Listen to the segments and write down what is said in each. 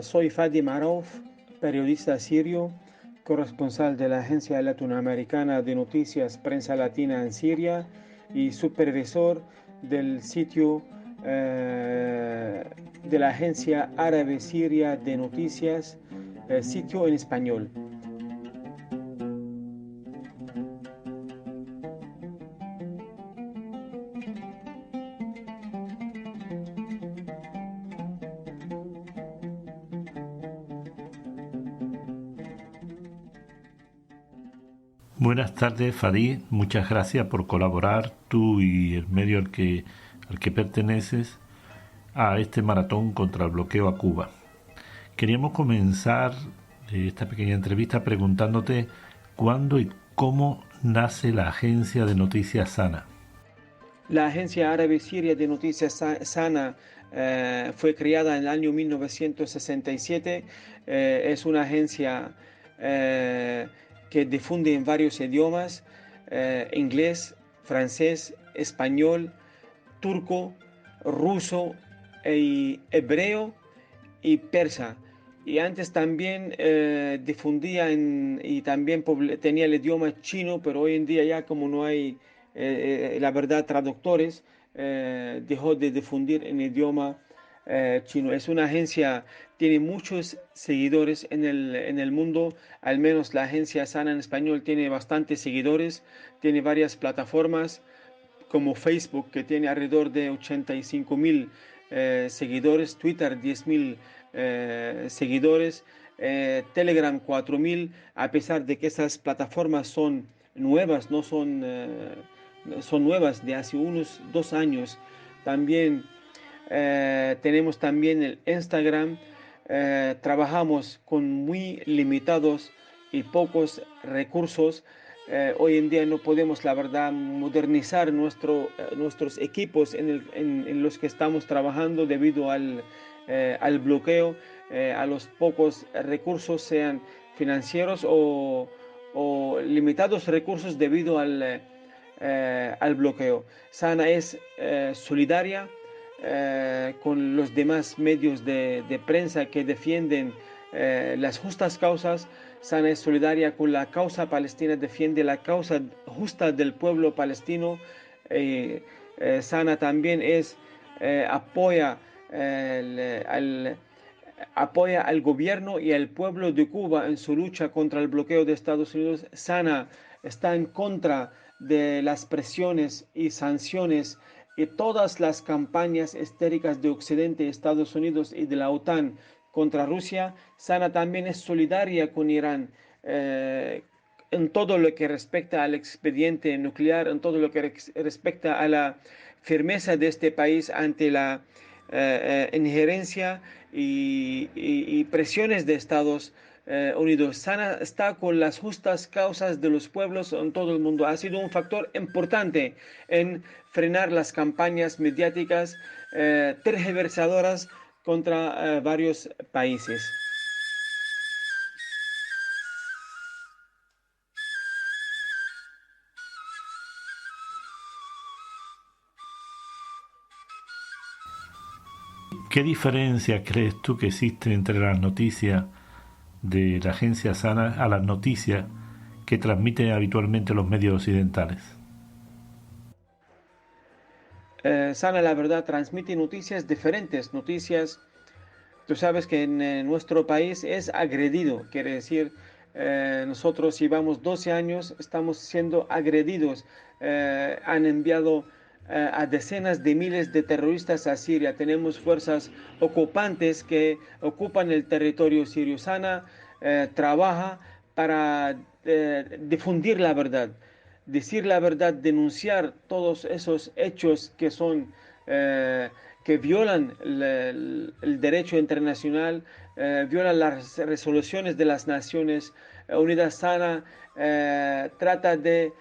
Soy Fadi Marouf, periodista sirio, corresponsal de la Agencia Latinoamericana de Noticias Prensa Latina en Siria y supervisor del sitio de la Agencia Árabe Siria de Noticias, sitio en español. Buenas tardes, Fadí. Muchas gracias por colaborar tú y el medio al que perteneces a este maratón contra el bloqueo a Cuba. Queríamos comenzar esta pequeña entrevista preguntándote cuándo y cómo nace la agencia de noticias Sana. La Agencia Árabe Siria de Noticias Sana fue creada en el año 1967. Es una agencia eh, que difunde en varios idiomas: inglés, francés, español, turco, ruso, hebreo y persa. Y antes también difundía y también tenía el idioma chino, pero hoy en día ya como no hay, la verdad, traductores, dejó de difundir en idioma chino. Es una agencia, tiene muchos seguidores en el mundo. Al menos la agencia Sana en español tiene bastantes seguidores, tiene varias plataformas como Facebook, que tiene alrededor de 85.000 seguidores, Twitter 10.000 seguidores, Telegram 4.000, a pesar de que esas plataformas son nuevas, no son, son nuevas de hace unos 2 años. También tenemos también el Instagram. Trabajamos con muy limitados y pocos recursos. Hoy en día no podemos, la verdad, modernizar nuestros equipos en los que estamos trabajando debido al bloqueo, a los pocos recursos, sean financieros o limitados recursos debido al bloqueo. Sana es solidaria con los demás medios de prensa que defienden las justas causas. Sana es solidaria con la causa palestina, defiende la causa justa del pueblo palestino. Sana también apoya, apoya al gobierno y al pueblo de Cuba en su lucha contra el bloqueo de Estados Unidos. Sana está en contra de las presiones y sanciones y todas las campañas histéricas de Occidente, Estados Unidos y de la OTAN contra Rusia. Sana también es solidaria con Irán en todo lo que respecta al expediente nuclear, en todo lo que respecta a la firmeza de este país ante la injerencia y presiones de Estados Unidos. Sana está con las justas causas de los pueblos en todo el mundo. Ha sido un factor importante en frenar las campañas mediáticas tergiversadoras contra varios países. ¿Qué diferencia crees tú que existe entre las noticias de la agencia Sana a las noticias que transmiten habitualmente los medios occidentales? Sana, la verdad, transmite noticias diferentes, noticias. Tú sabes que en nuestro país es agredido, quiere decir, nosotros llevamos 12 años, estamos siendo agredidos. Han enviado a decenas de miles de terroristas a Siria. Tenemos fuerzas ocupantes que ocupan el territorio sirio. Sana trabaja para difundir la verdad, decir la verdad, denunciar todos esos hechos eh, que violan el derecho internacional, violan las resoluciones de las Naciones Unidas. Sana trata de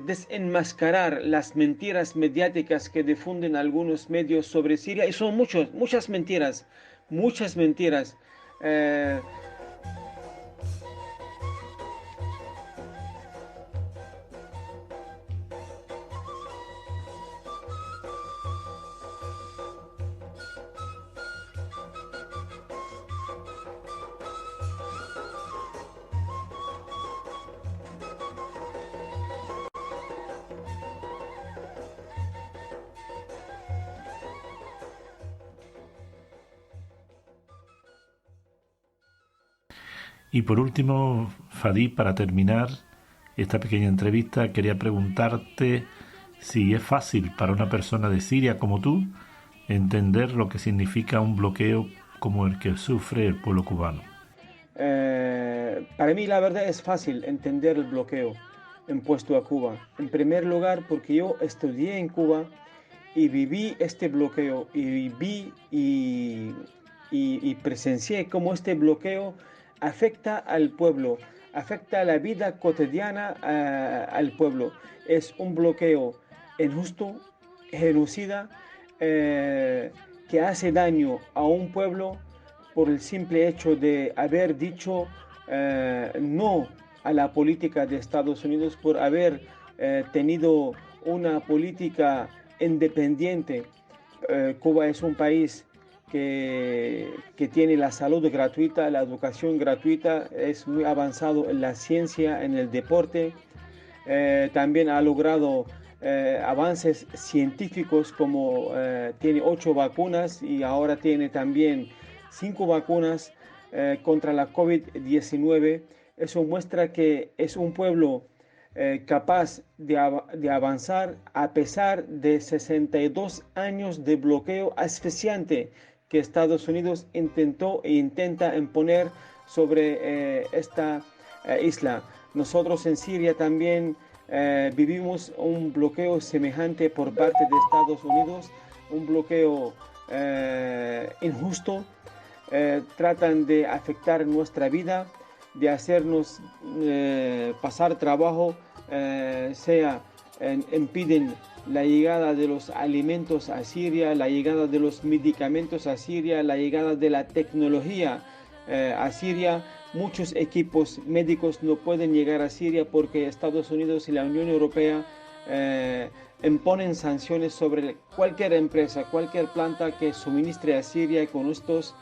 desenmascarar las mentiras mediáticas que difunden algunos medios sobre Siria, y son muchas mentiras, muchas mentiras. Eh, Y por último, Fadi, para terminar esta pequeña entrevista, quería preguntarte si es fácil para una persona de Siria como tú entender lo que significa un bloqueo como el que sufre el pueblo cubano. Para mí la verdad es fácil entender el bloqueo impuesto a Cuba. En primer lugar, porque yo estudié en Cuba y viví este bloqueo y vi y presencié cómo este bloqueo afecta al pueblo, afecta a la vida cotidiana al pueblo. Es un bloqueo injusto, genocida, que hace daño a un pueblo por el simple hecho de haber dicho no a la política de Estados Unidos, por haber tenido una política independiente. Cuba es un país que tiene la salud gratuita, la educación gratuita, es muy avanzado en la ciencia, en el deporte. También ha logrado avances científicos como tiene 8 vacunas y ahora tiene también 5 vacunas contra la COVID-19. Eso muestra que es un pueblo capaz de avanzar a pesar de 62 años de bloqueo asfixiante que Estados Unidos intentó e intenta imponer sobre esta isla. Nosotros en Siria también vivimos un bloqueo semejante por parte de Estados Unidos, un bloqueo injusto. Tratan de afectar nuestra vida, de hacernos pasar trabajo, impiden la llegada de los alimentos a Siria, la llegada de los medicamentos a Siria, la llegada de la tecnología a Siria. Muchos equipos médicos no pueden llegar a Siria porque Estados Unidos y la Unión Europea imponen sanciones sobre cualquier empresa, cualquier planta que suministre a Siria con estos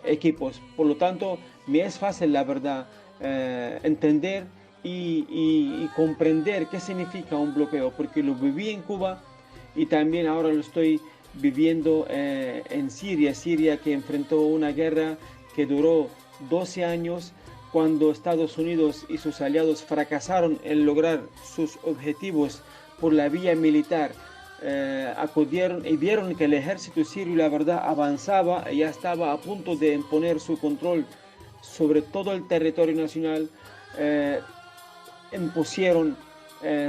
equipos. Por lo tanto, me es fácil, la verdad, entender y comprender qué significa un bloqueo, porque lo viví en Cuba y también ahora lo estoy viviendo en Siria. Siria, que enfrentó una guerra que duró 12 años, cuando Estados Unidos y sus aliados fracasaron en lograr sus objetivos por la vía militar. Acudieron y vieron que el ejército sirio, la verdad, avanzaba, ya estaba a punto de imponer su control sobre todo el territorio nacional. Impusieron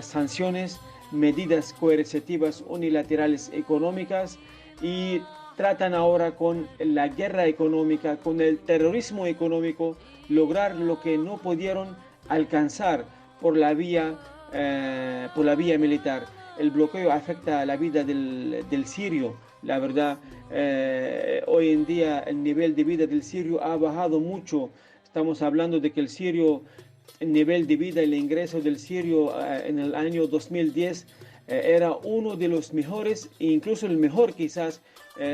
sanciones, medidas coercitivas unilaterales económicas y tratan ahora con la guerra económica, con el terrorismo económico, lograr lo que no pudieron alcanzar por la vía militar. El bloqueo afecta a la vida del sirio. La verdad, hoy en día el nivel de vida del sirio ha bajado mucho. Estamos hablando de que el nivel de vida y el ingreso del sirio en el año 2010 era uno de los mejores, incluso el mejor quizás,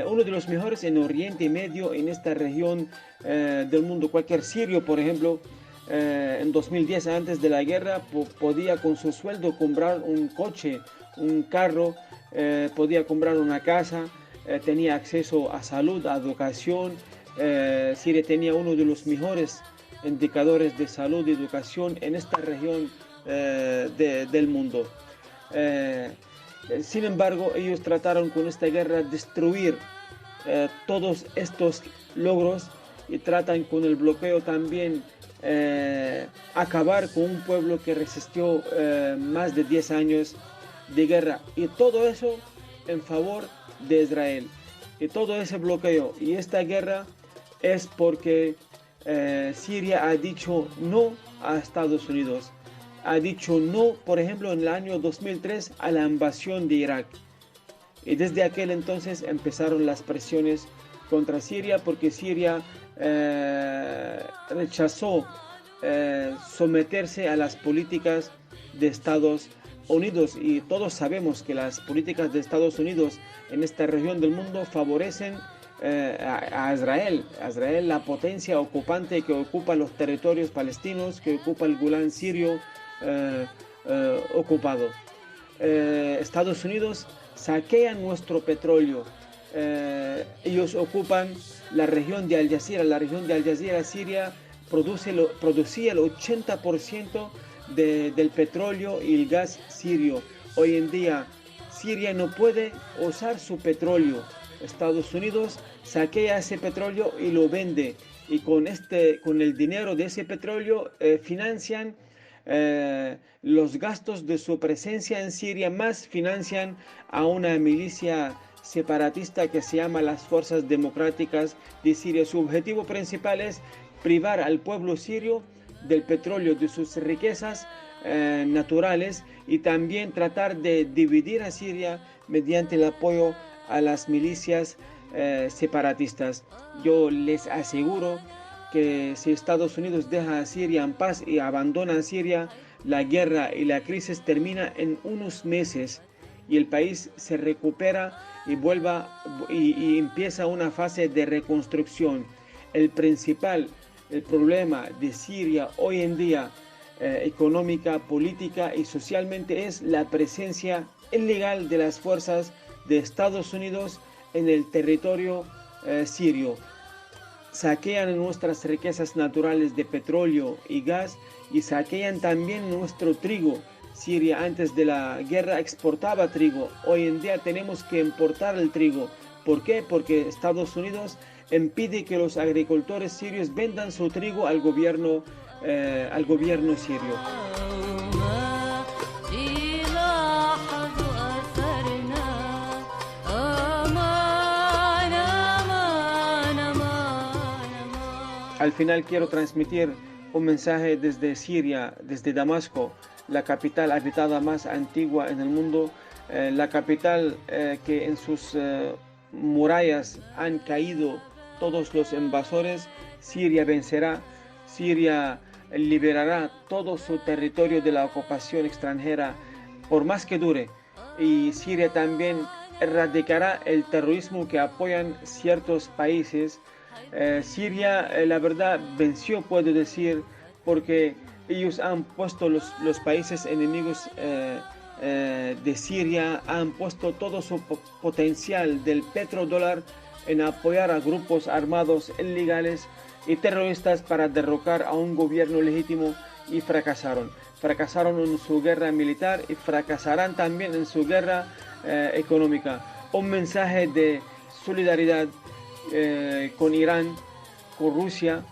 uno de los mejores en Oriente Medio, en esta región del mundo. Cualquier sirio, por ejemplo, en 2010, antes de la guerra, podía con su sueldo comprar un coche, un carro, podía comprar una casa, tenía acceso a salud, a educación. Siria tenía uno de los mejores indicadores de salud y educación en esta región del mundo. Sin embargo, ellos trataron con esta guerra destruir todos estos logros y tratan con el bloqueo también acabar con un pueblo que resistió más de 10 años de guerra, y todo eso en favor de Israel. Y todo ese bloqueo y esta guerra es porque Siria ha dicho no a Estados Unidos, ha dicho no, por ejemplo, en el año 2003 a la invasión de Irak. Y desde aquel entonces empezaron las presiones contra Siria, porque Siria rechazó someterse a las políticas de Estados Unidos, y todos sabemos que las políticas de Estados Unidos en esta región del mundo favorecen a Israel, la potencia ocupante que ocupa los territorios palestinos, que ocupa el Golán sirio ocupado. Estados Unidos saquea nuestro petróleo, ellos ocupan la región de Al Jazeera. La región de Al Jazeera, Siria, producía el 80% del petróleo y el gas sirio. Hoy en día, Siria no puede usar su petróleo. Estados Unidos saquea ese petróleo y lo vende. Y con el dinero de ese petróleo financian los gastos de su presencia en Siria, más financian a una milicia separatista que se llama las Fuerzas Democráticas de Siria. Su objetivo principal es privar al pueblo sirio del petróleo, de sus riquezas naturales, y también tratar de dividir a Siria mediante el apoyo a las milicias separatistas. Yo les aseguro que si Estados Unidos deja a Siria en paz y abandona a Siria, la guerra y la crisis termina en unos meses y el país se recupera y empieza una fase de reconstrucción. El problema de Siria hoy en día, económica, política y socialmente, es la presencia ilegal de las fuerzas de Estados Unidos en el territorio sirio. Saquean nuestras riquezas naturales de petróleo y gas y saquean también nuestro trigo. Siria antes de la guerra exportaba trigo. Hoy en día tenemos que importar el trigo. ¿Por qué? Porque Estados Unidos impide que los agricultores sirios vendan su trigo al gobierno sirio. Al final quiero transmitir un mensaje desde Siria, desde Damasco, la capital habitada más antigua en el mundo, la capital que en sus murallas han caído todos los invasores. Siria vencerá, Siria liberará todo su territorio de la ocupación extranjera, por más que dure, y Siria también erradicará el terrorismo que apoyan ciertos países. Siria, la verdad, venció, puedo decir, porque ellos han puesto, los países enemigos de Siria han puesto todo su potencial del petrodólar en apoyar a grupos armados ilegales y terroristas para derrocar a un gobierno legítimo, y fracasaron. Fracasaron en su guerra militar y fracasarán también en su guerra económica. Un mensaje de solidaridad con Irán, con Rusia,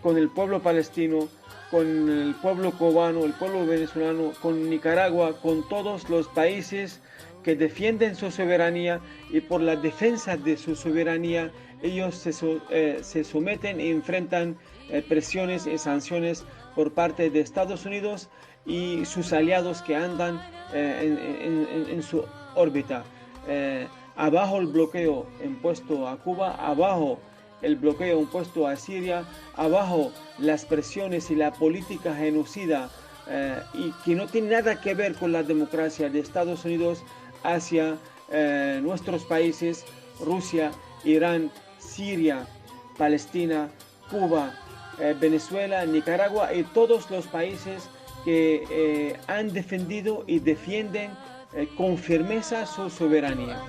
con el pueblo palestino, con el pueblo cubano, el pueblo venezolano, con Nicaragua, con todos los países que defienden su soberanía, y por la defensa de su soberanía ellos se someten y enfrentan presiones y sanciones por parte de Estados Unidos y sus aliados que andan en su órbita. Abajo el bloqueo impuesto a Cuba, abajo el bloqueo impuesto a Siria, abajo las presiones y la política genocida y que no tiene nada que ver con la democracia de Estados Unidos hacia nuestros países: Rusia, Irán, Siria, Palestina, Cuba, Venezuela, Nicaragua y todos los países que han defendido y defienden con firmeza su soberanía.